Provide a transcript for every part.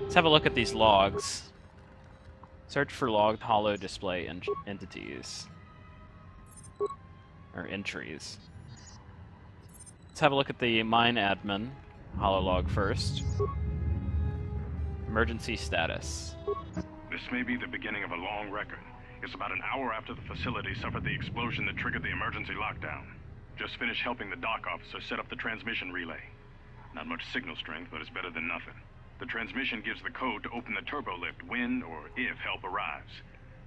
Let's have a look at these logs. Search for logged holo display entities. Or entries. Let's have a look at the mine admin hololog first. Emergency status. This may be the beginning of a long record. It's about an hour after the facility suffered the explosion that triggered the emergency lockdown. Just finished helping the dock officer set up the transmission relay. Not much signal strength, but it's better than nothing. The transmission gives the code to open the turbo lift when or if help arrives.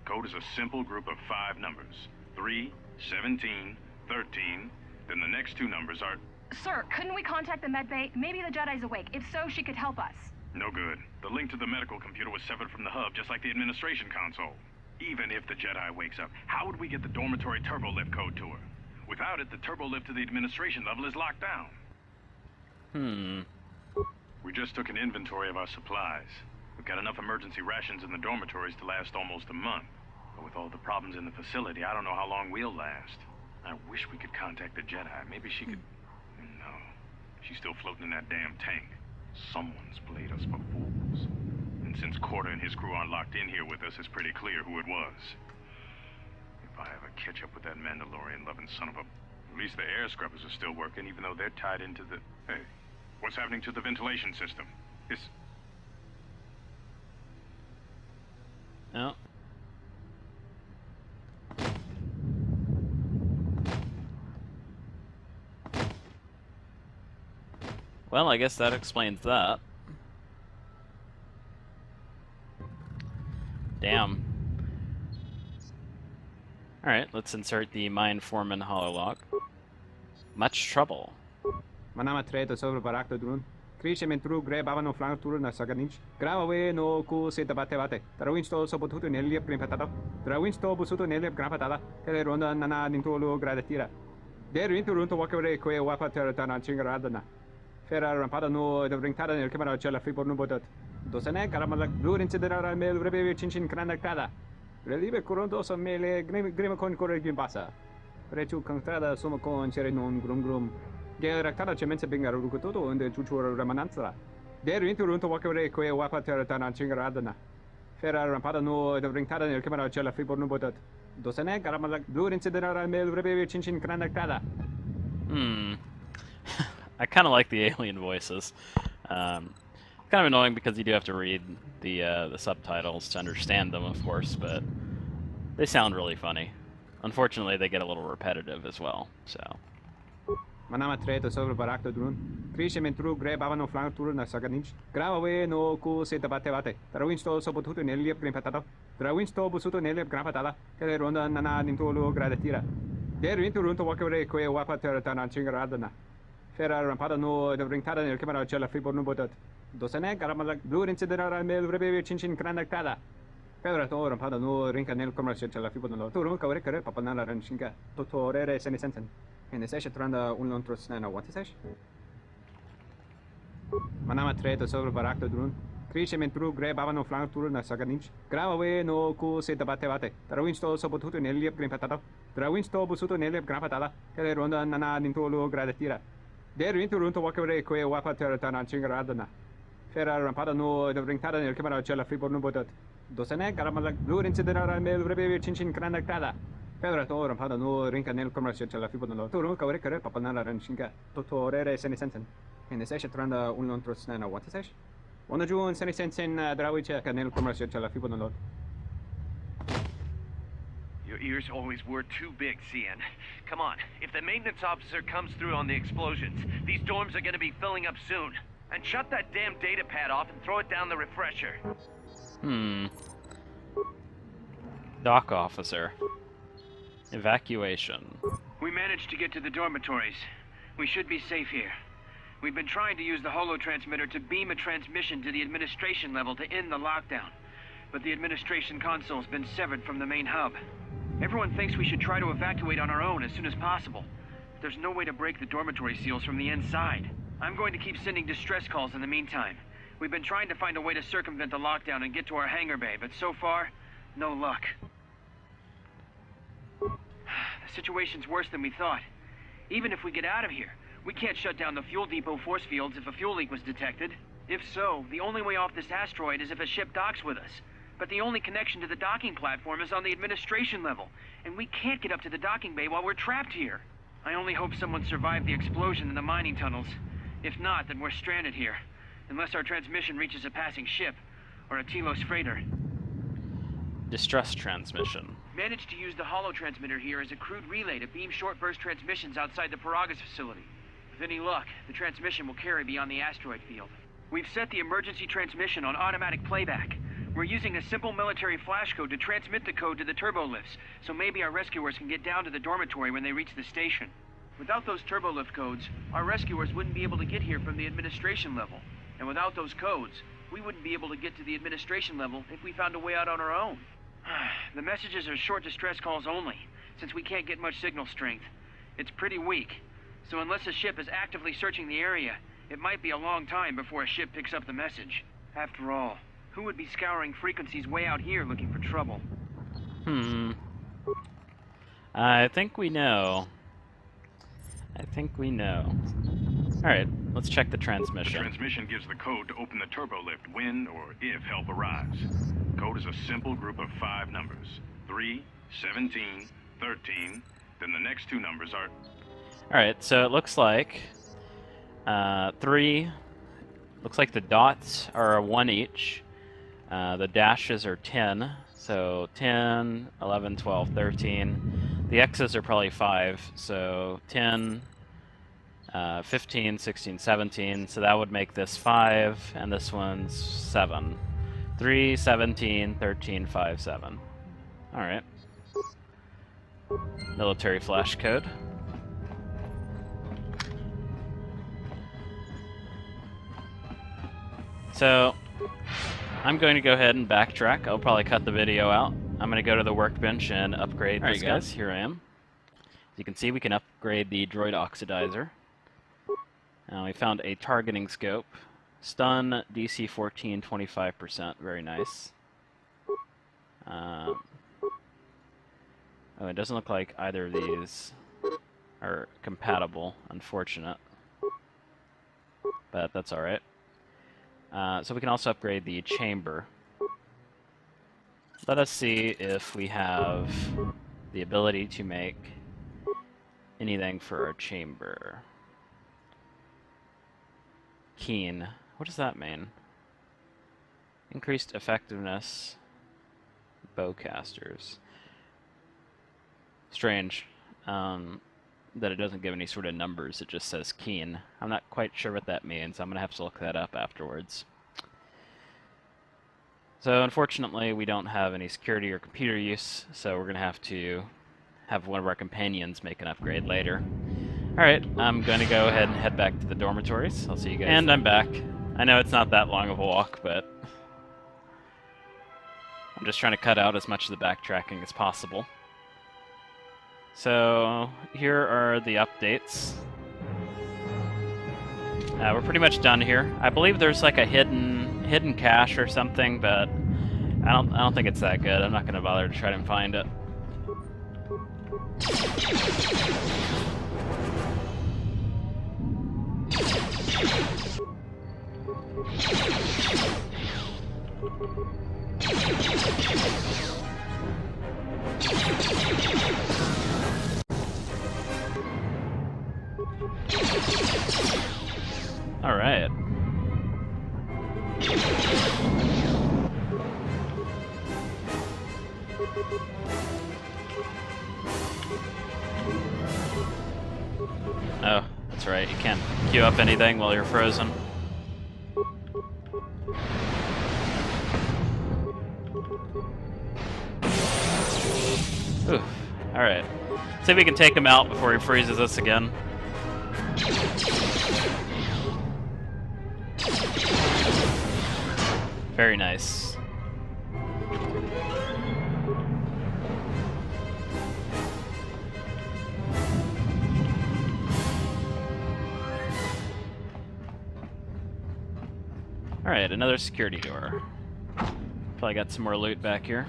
Code is a simple group of 5 numbers. 3, 17, 13, then the next 2 numbers are... Sir, couldn't we contact the medbay? Maybe the Jedi's awake. If so, she could help us. No good. The link to the medical computer was severed from the hub, just like the administration console. Even if the Jedi wakes up, how would we get the dormitory turbo lift code to her? Without it, the turbo lift to the administration level is locked down. We just took an inventory of our supplies. We've got enough emergency rations in the dormitories to last almost a month. But with all the problems in the facility, I don't know how long we'll last. I wish we could contact the Jedi. Maybe she could... No. She's still floating in that damn tank. Someone's played us for fools. And since KOTOR and his crew aren't locked in here with us, it's pretty clear who it was. If I ever catch up with that Mandalorian-loving son of a... At least the air scrubbers are still working, even though they're tied into the... Hey, what's happening to the ventilation system? It's... No. Well, I guess that explains that. Damn. Alright, let's insert the Mine Foreman hololog. Much trouble. Manama treto sobre barakto drun. Krishe mentru gre bavano flank tur na saganich. Grave no ku se tabate bate. Trawinsto sopotuto neliep grimpatado. Trawinsto busuto neliep grampatada. Tele ronda nana nintolo gradatira. Der winterunto wakere koe wapa teratana chingaradana. Fera rampada no de brintada nel camera cella fibor no botot. Dosene caramala blur incidera mel rebe chinchin cranactada. Relive coronto so mele grima con corregim passa. Rechu cantrada somo con cere non grum grum. Gel ractada cemenza bingar rucototo unde chuchura ramananza. Der winterunto wakere koe wapa teratana chingaradana. Fera rampada no de brintada nel camera cella fibor no botot. Dosene caramala blur incidera mel rebe chinchin cranactada. I kind of like the alien voices. Kind of annoying because you do have to read the subtitles to understand them, of course, but they sound really funny. Unfortunately, they get a little repetitive as well, so... Manama treto sobre barakto drun. Krishe mentru gre bavano flank tur na saganich. Grave no ku se tabate bate. Trawinsto sopotuto neliep grimpatado. Trawinsto busuto neliep grampatada. Tele ronda nana nintolo gradatira. Der winterunto wakere koe wapa teratana chingaradana. Fera rampada no de brintada nel camera cella fibor no botot. Dosene caramala blur incidera mel rebe chinchin cranactada. Pedra to rampada no rinca nel camera cella fibor no. Tu rumka wrekere papanala ranchinga. Totorere senisensen. En eseshe tranda un lontros nana what is esh? Manama treto sobre barakto drun. Krishe mentru gre bavano flank tur na saganich. Grave no ku se tabate bate. Trawinsto sopotuto neliep grimpatado. Trawinsto busuto neliep grampatada. Tele ronda nana nintolo gradatira. Der winterunto wakere koe wapa teratana chingaradana. Fera rampada no de brintada nel camera cella fibor no botot. Dosene caramala blur incidera mel rebe chinchin cranactada. Pedra to rampada no rinca nel camera cella fibor no. Tu rumka wrekere papanala ranchinga. Totorere senisensen. En eseshe tranda un lontros nana what is esh? Ona juun senisensen drawiche nel camera cella fibor no. Your ears always were too big, CN. Come on, if the maintenance officer comes through on the explosions, these dorms are gonna be filling up soon. And shut that damn data pad off and throw it down the refresher. Dock officer. Evacuation. We managed to get to the dormitories. We should be safe here. We've been trying to use the holo transmitter to beam a transmission to the administration level to end the lockdown. But the administration console's been severed from the main hub. Everyone thinks we should try to evacuate on our own as soon as possible. But there's no way to break the dormitory seals from the inside. I'm going to keep sending distress calls in the meantime. We've been trying to find a way to circumvent the lockdown and get to our hangar bay, but so far, no luck. The situation's worse than we thought. Even if we get out of here, we can't shut down the fuel depot force fields if a fuel leak was detected. If so, the only way off this asteroid is if a ship docks with us. But the only connection to the docking platform is on the administration level, and we can't get up to the docking bay while we're trapped here. I only hope someone survived the explosion in the mining tunnels. If not, then we're stranded here. Unless our transmission reaches a passing ship, or a Telos freighter. Distress transmission. Managed to use the holo-transmitter here as a crude relay to beam short-burst transmissions outside the Paragas facility. With any luck, the transmission will carry beyond the asteroid field. We've set the emergency transmission on automatic playback. We're using a simple military flash code to transmit the code to the turbolifts, so maybe our rescuers can get down to the dormitory when they reach the station. Without those turbolift codes, our rescuers wouldn't be able to get here from the administration level. And without those codes, we wouldn't be able to get to the administration level if we found a way out on our own. The messages are short distress calls only, since we can't get much signal strength. It's pretty weak, so unless a ship is actively searching the area, it might be a long time before a ship picks up the message. After all, who would be scouring frequencies way out here looking for trouble? I think we know. Alright, let's check the The transmission. transmission gives the code to open the turbolift when or if help arrives. Code is a simple group of 5 numbers. 3, 17, 13, then the next 2 numbers are... Alright, so it looks like 3, looks like the dots are a 1 each. The dashes are 10, so 10, 11, 12, 13. The X's are probably 5, so 10, 15, 16, 17, so that would make this 5, and this one's 7. 3, 17, 13, 5, 7. Alright. Military flash code. So, I'm going to go ahead and backtrack. I'll probably cut the video out. I'm going to go to the workbench and upgrade this, guys. Here I am. As you can see, we can upgrade the droid oxidizer. We found a targeting scope. Stun, DC 14, 25%. Very nice. Oh, it doesn't look like either of these are compatible. Unfortunate. But that's alright. So we can also upgrade the chamber. Let us see if we have the ability to make anything for our chamber. Keen. What does that mean? Increased effectiveness. Bowcasters. Strange that it doesn't give any sort of numbers. It just says keen. I'm not quite sure what that means. I'm going to have to look that up afterwards. So unfortunately, we don't have any security or computer use, so we're going to have one of our companions make an upgrade later. Alright, I'm going to go ahead and head back to the dormitories. I'll see you guys. And I'm back. I know it's not that long of a walk, but I'm just trying to cut out as much of the backtracking as possible. So here are the updates. We're pretty much done here. I believe there's like a hidden cache or something, but I don't think it's that good. I'm not going to bother to try and find it. All right. Oh, that's right. You can't queue up anything while you're frozen. Oof. Alright. See if we can take him out before he freezes us again. Very nice. Alright, another security door. Probably got some more loot back here.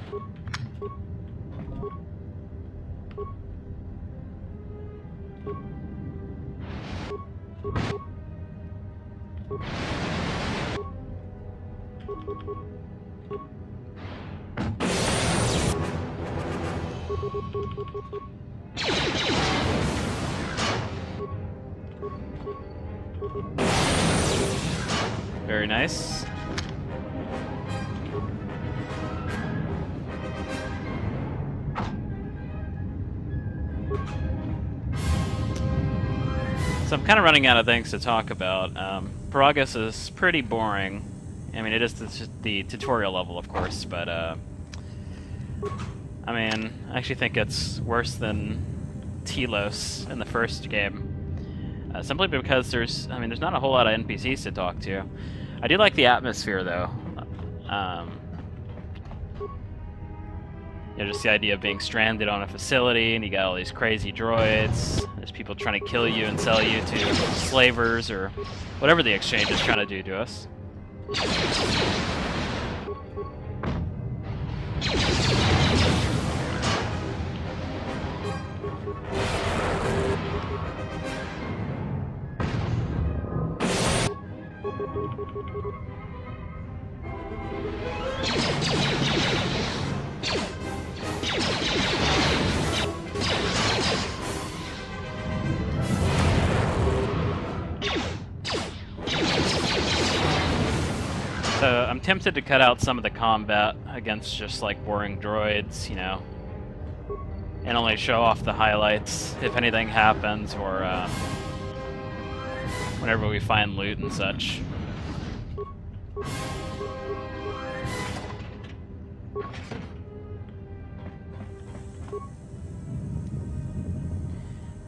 Very nice. So I'm kind of running out of things to talk about. Paragus is pretty boring. I mean, it is the tutorial level, of course, but I mean, I actually think it's worse than Telos in the first game. Simply because there's not a whole lot of NPCs to talk to. I do like the atmosphere, though. You know, just the idea of being stranded on a facility, and you got all these crazy droids. There's people trying to kill you and sell you to slavers, or whatever the exchange is trying to do to us. So I'm tempted to cut out some of the combat against just like boring droids, you know, and only show off the highlights if anything happens, or whenever we find loot and such.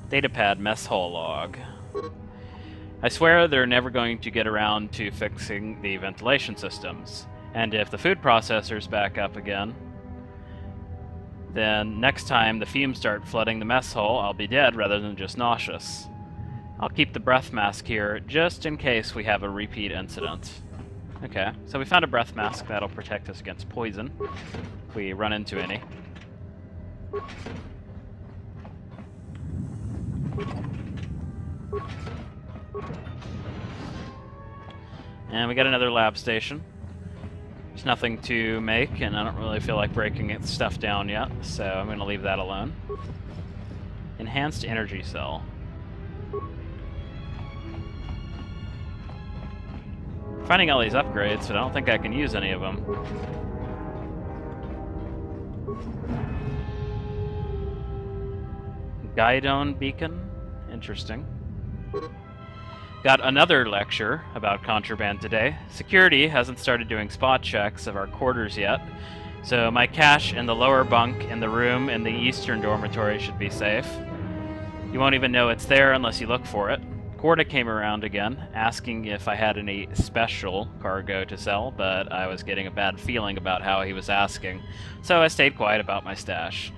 Datapad mess hall log. I swear they're never going to get around to fixing the ventilation systems. And if the food processor's back up again, then next time the fumes start flooding the mess hall, I'll be dead rather than just nauseous. I'll keep the breath mask here just in case we have a repeat incident. Okay, so we found a breath mask that'll protect us against poison if we run into any. And we got another lab station. There's nothing to make, and I don't really feel like breaking its stuff down yet, so I'm going to leave that alone. Enhanced energy cell. Finding all these upgrades, but I don't think I can use any of them. Guidon beacon? Interesting. Got another lecture about contraband today. Security hasn't started doing spot checks of our quarters yet, so my cache in the lower bunk in the room in the eastern dormitory should be safe. You won't even know it's there unless you look for it. Corda came around again, asking if I had any special cargo to sell, but I was getting a bad feeling about how he was asking, so I stayed quiet about my stash.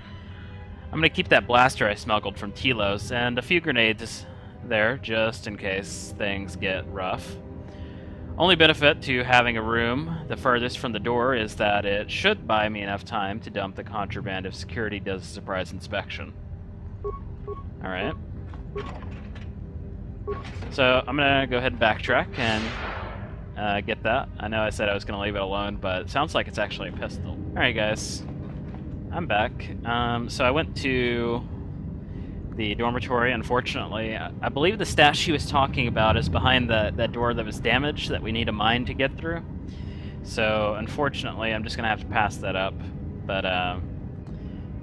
I'm gonna keep that blaster I smuggled from Telos and a few grenades there, just in case things get rough. Only benefit to having a room the furthest from the door is that it should buy me enough time to dump the contraband if security does a surprise inspection. Alright. So I'm gonna go ahead and backtrack and get that. I know I said I was gonna leave it alone, but it sounds like it's actually a pistol. Alright guys, I'm back. So I went to the dormitory. Unfortunately, I believe the stash she was talking about is behind that door that was damaged that we need a mine to get through. So unfortunately, I'm just gonna have to pass that up. But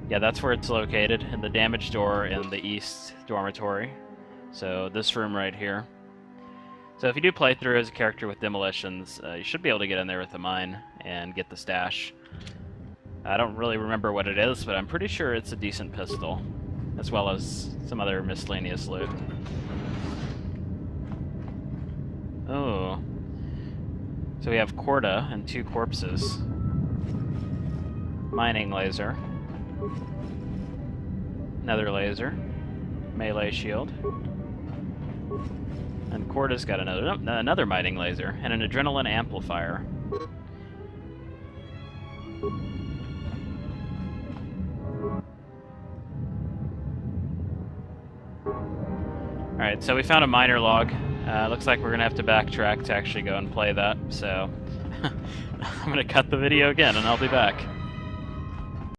yeah, that's where it's located, in the damaged door in the east dormitory. So this room right here. So if you do play through as a character with demolitions, you should be able to get in there with the mine and get the stash. I don't really remember what it is, but I'm pretty sure it's a decent pistol, as well as some other miscellaneous loot. Oh. So we have Corda and 2 corpses. Mining laser. Another laser. Melee shield. And Corda's got another mining laser and an adrenaline amplifier. Alright, so we found a miner log. Looks like we're gonna have to backtrack to actually go and play that, so I'm gonna cut the video again, and I'll be back.